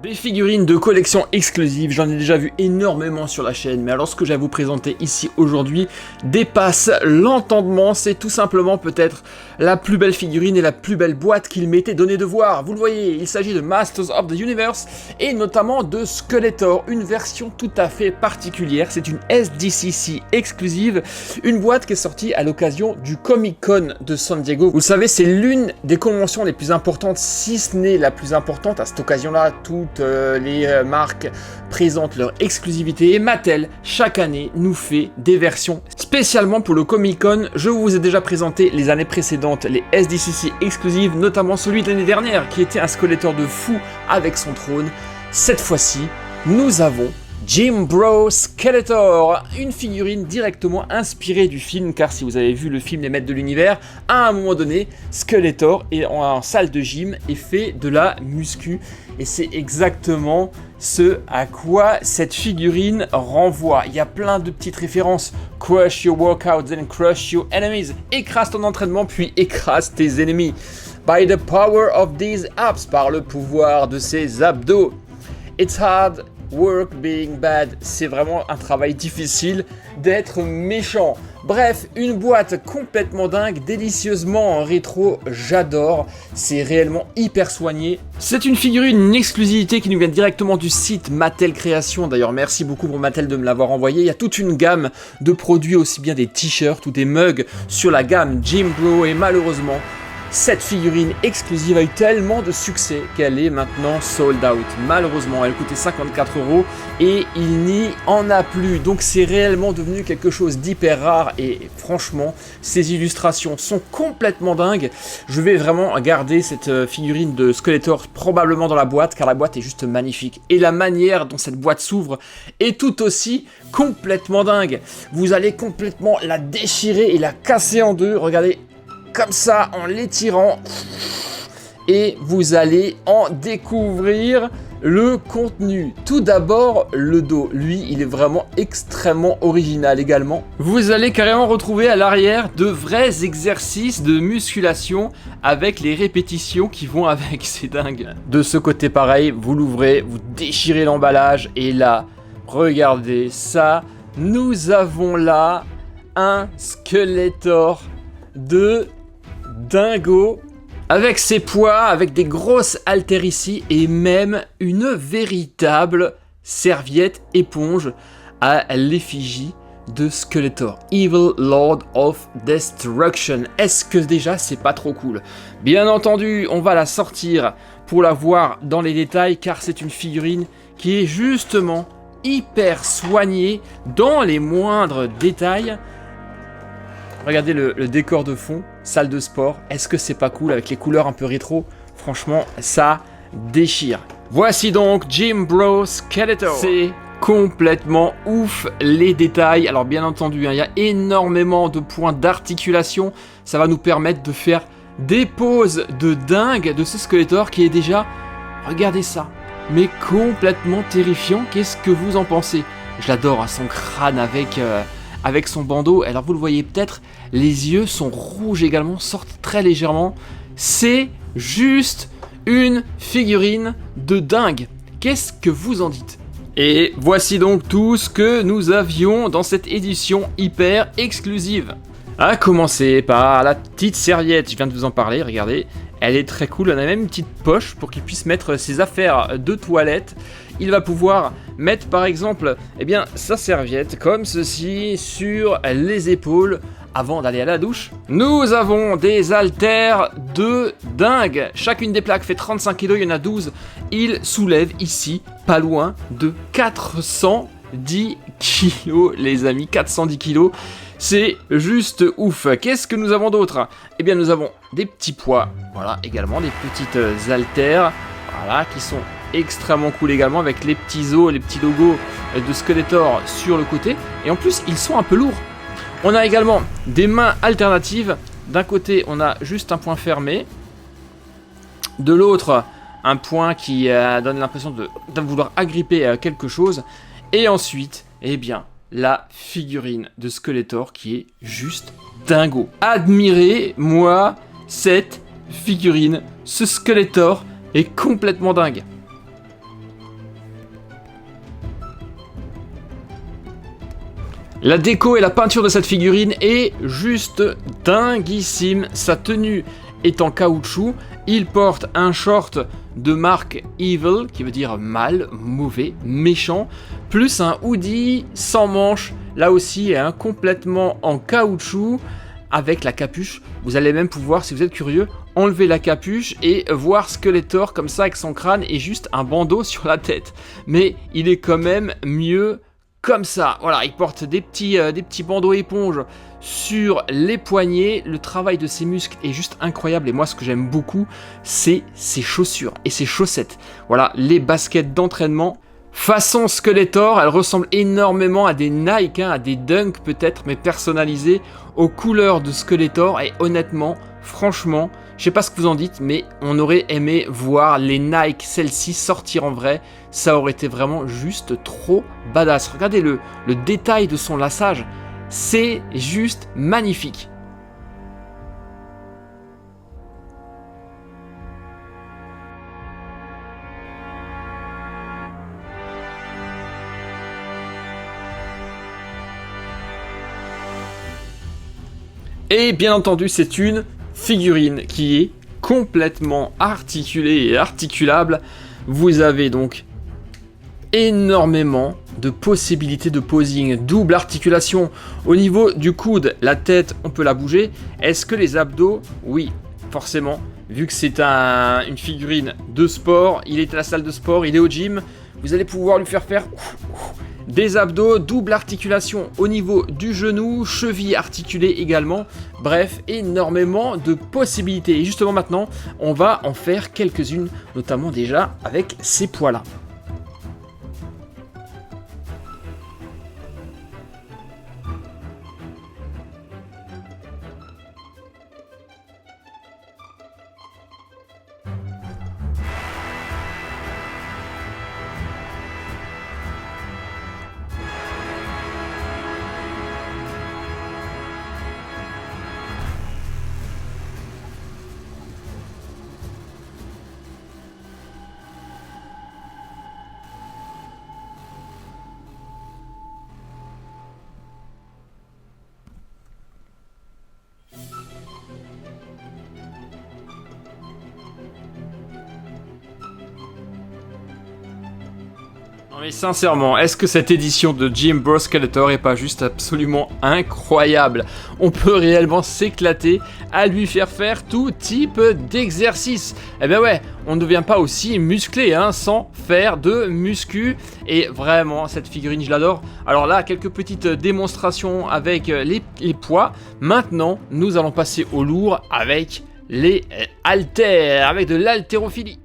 Des figurines de collection exclusive, j'en ai déjà vu énormément sur la chaîne, mais alors ce que j'ai à vous présenter ici aujourd'hui dépasse l'entendement. C'est tout simplement peut-être la plus belle figurine et la plus belle boîte qu'il m'était donné de voir. Vous le voyez, il s'agit de Masters of the Universe et notamment de Skeletor, une version tout à fait particulière. C'est une SDCC exclusive, une boîte qui est sortie à l'occasion du Comic Con de San Diego. Vous le savez, c'est l'une des conventions les plus importantes, si ce n'est la plus importante. À cette occasion-là, toutes les marques présentent leur exclusivité et Mattel, chaque année, nous fait des versions spécialement pour le Comic Con. Je vous ai déjà présenté les années précédentes les SDCC exclusives, notamment celui de l'année dernière qui était un Skeletor de fou avec son trône. Cette fois-ci, nous avons Jim Bro Skeletor, une figurine directement inspirée du film, car si vous avez vu le film Les Maîtres de l'Univers, à un moment donné, Skeletor est en salle de gym et fait de la muscu. Et c'est exactement ce à quoi cette figurine renvoie. Il y a plein de petites références. Crush your workouts and crush your enemies. Écrase ton entraînement puis écrase tes ennemis. By the power of these abs, par le pouvoir de ces abdos. It's hard work being bad, c'est vraiment un travail difficile d'être méchant. Bref, une boîte complètement dingue, délicieusement rétro, j'adore, c'est réellement hyper soigné. C'est une figurine, une exclusivité qui nous vient directement du site Mattel Création, d'ailleurs merci beaucoup pour Mattel de me l'avoir envoyé. Il y a toute une gamme de produits, aussi bien des t-shirts ou des mugs sur la gamme Jim Bro et malheureusement, cette figurine exclusive a eu tellement de succès qu'elle est maintenant sold out. Malheureusement, elle coûtait 54 € et il n'y en a plus. Donc c'est réellement devenu quelque chose d'hyper rare et franchement, ces illustrations sont complètement dingues. Je vais vraiment garder cette figurine de Skeletor probablement dans la boîte car la boîte est juste magnifique. Et la manière dont cette boîte s'ouvre est tout aussi complètement dingue. Vous allez complètement la déchirer et la casser en deux. Regardez. Comme ça, en l'étirant, et vous allez en découvrir le contenu. Tout d'abord, le dos. Lui, il est vraiment extrêmement original également. Vous allez carrément retrouver à l'arrière de vrais exercices de musculation avec les répétitions qui vont avec. C'est dingue. De ce côté, pareil, vous l'ouvrez, vous déchirez l'emballage, et là, regardez ça. Nous avons là un Skeletor de dingo, avec ses poids, avec des grosses haltères ici et même une véritable serviette éponge à l'effigie de Skeletor, Evil Lord of Destruction. Est-ce que déjà c'est pas trop cool? Bien entendu, on va la sortir pour la voir dans les détails car c'est une figurine qui est justement hyper soignée dans les moindres détails. Regardez le décor de fond, salle de sport. Est-ce que c'est pas cool avec les couleurs un peu rétro? Franchement, ça déchire. Voici donc Jim Bro Skeletor. C'est complètement ouf les détails. Alors bien entendu, il y a énormément de points d'articulation. Ça va nous permettre de faire des poses de dingue de ce Skeletor qui est déjà, regardez ça, mais complètement terrifiant. Qu'est-ce que vous en pensez? Je l'adore, hein, son crâne avec son bandeau. Alors vous le voyez peut-être, les yeux sont rouges également, sortent très légèrement. C'est juste une figurine de dingue. Qu'est-ce que vous en dites? Et voici donc tout ce que nous avions dans cette édition hyper exclusive. À commencer par la petite serviette, je viens de vous en parler, regardez. Elle est très cool, on a même une petite poche pour qu'il puisse mettre ses affaires de toilette. Il va pouvoir mettre par exemple sa serviette comme ceci sur les épaules avant d'aller à la douche. Nous avons des haltères de dingue. Chacune des plaques fait 35 kg, il y en a 12. Il soulève ici pas loin de 410 kg les amis, 410 kg. C'est juste ouf. Qu'est-ce que nous avons d'autre? Eh bien nous avons des petits poids, voilà, également des petites haltères, voilà, qui sont extrêmement cool également avec les petits os, les petits logos de Skeletor sur le côté. Et en plus ils sont un peu lourds. On a également des mains alternatives. D'un côté on a juste un point fermé, de l'autre un point qui donne l'impression de vouloir agripper quelque chose. Et ensuite, eh bien, la figurine de Skeletor qui est juste dingo. Admirez-moi cette figurine, ce Skeletor est complètement dingue. La déco et la peinture de cette figurine est juste dinguissime. Sa tenue est en caoutchouc. Il porte un short de marque Evil, qui veut dire mal, mauvais, méchant, plus un hoodie sans manches, là aussi complètement en caoutchouc, avec la capuche. Vous allez même pouvoir, si vous êtes curieux, enlever la capuche et voir Skeletor comme ça avec son crâne et juste un bandeau sur la tête. Mais il est quand même mieux comme ça. Voilà, il porte des petits bandeaux éponges sur les poignets. Le travail de ses muscles est juste incroyable et moi ce que j'aime beaucoup, c'est ses chaussures et ses chaussettes. Voilà, les baskets d'entraînement façon Skeletor, elles ressemblent énormément à des Nike, à des Dunk peut-être, mais personnalisées aux couleurs de Skeletor. Et honnêtement, franchement, je sais pas ce que vous en dites, mais on aurait aimé voir les Nike, celles-ci, sortir en vrai. Ça aurait été vraiment juste trop badass. Regardez le détail de son laçage, c'est juste magnifique. Et bien entendu, c'est une figurine qui est complètement articulée et articulable. Vous avez donc énormément de possibilités de posing. Double articulation au niveau du coude, la tête, on peut la bouger. Est-ce que les abdos? Oui, forcément. Vu que c'est une figurine de sport, il est à la salle de sport, il est au gym, vous allez pouvoir lui faire des abdos, double articulation au niveau du genou, cheville articulée également. Bref, énormément de possibilités. Et justement maintenant, on va en faire quelques-unes, notamment déjà avec ces poids-là. Non mais sincèrement, est-ce que cette édition de Jim Bro Skeletor est pas juste absolument incroyable? On peut réellement s'éclater à lui faire tout type d'exercice. Eh ben ouais, on ne devient pas aussi musclé sans faire de muscu. Et vraiment, cette figurine, je l'adore. Alors là, quelques petites démonstrations avec les poids. Maintenant, nous allons passer au lourd avec les haltères, avec de l'haltérophilie.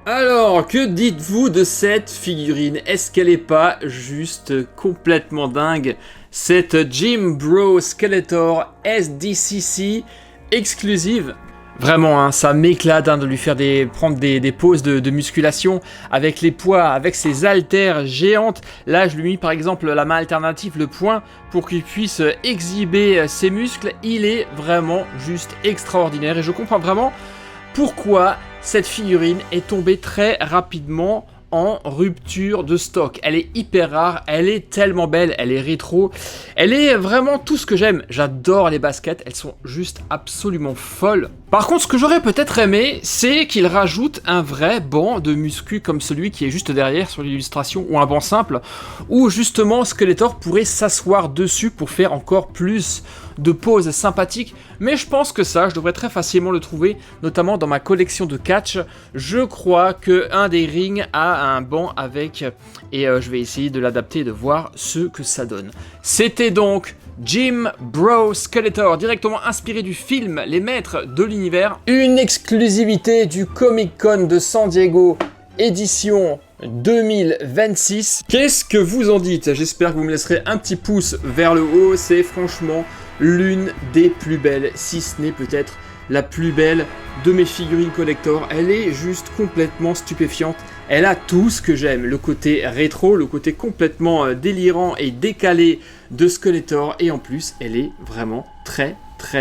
Alors, que dites-vous de cette figurine? Est-ce qu'elle est pas juste complètement dingue? Cette Jim Bro Skeletor SDCC exclusive. Vraiment, ça m'éclate de lui faire prendre des poses de musculation avec les poids, avec ses haltères géantes. Là, je lui ai mis par exemple la main alternative, le poing, pour qu'il puisse exhiber ses muscles. Il est vraiment juste extraordinaire et je comprends vraiment pourquoi cette figurine est tombée très rapidement en rupture de stock. Elle est hyper rare, elle est tellement belle, elle est rétro, elle est vraiment tout ce que j'aime. J'adore les baskets, elles sont juste absolument folles. Par contre, ce que j'aurais peut-être aimé, c'est qu'il rajoute un vrai banc de muscu comme celui qui est juste derrière sur l'illustration, ou un banc simple, où justement Skeletor pourrait s'asseoir dessus pour faire encore plus de poses sympathiques. Mais je pense que ça, je devrais très facilement le trouver, notamment dans ma collection de catch. Je crois que un des rings a un banc avec, et je vais essayer de l'adapter et de voir ce que ça donne. C'était donc Jim Bro Skeletor, directement inspiré du film Les Maîtres de l'Univers. Une exclusivité du Comic Con de San Diego, édition 2026. Qu'est-ce que vous en dites? J'espère que vous me laisserez un petit pouce vers le haut. C'est franchement l'une des plus belles, si ce n'est peut-être la plus belle de mes figurines collector. Elle est juste complètement stupéfiante. Elle a tout ce que j'aime, le côté rétro, le côté complètement délirant et décalé de Skeletor, et en plus, elle est vraiment très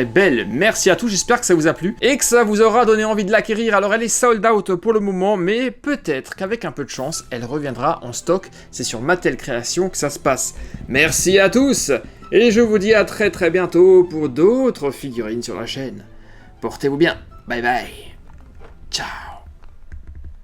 belle. Merci à tous, j'espère que ça vous a plu et que ça vous aura donné envie de l'acquérir. Alors elle est sold out pour le moment, mais peut-être qu'avec un peu de chance, elle reviendra en stock. C'est sur Mattel Création que ça se passe. Merci à tous et je vous dis à très bientôt pour d'autres figurines sur la chaîne. Portez-vous bien, bye bye, ciao.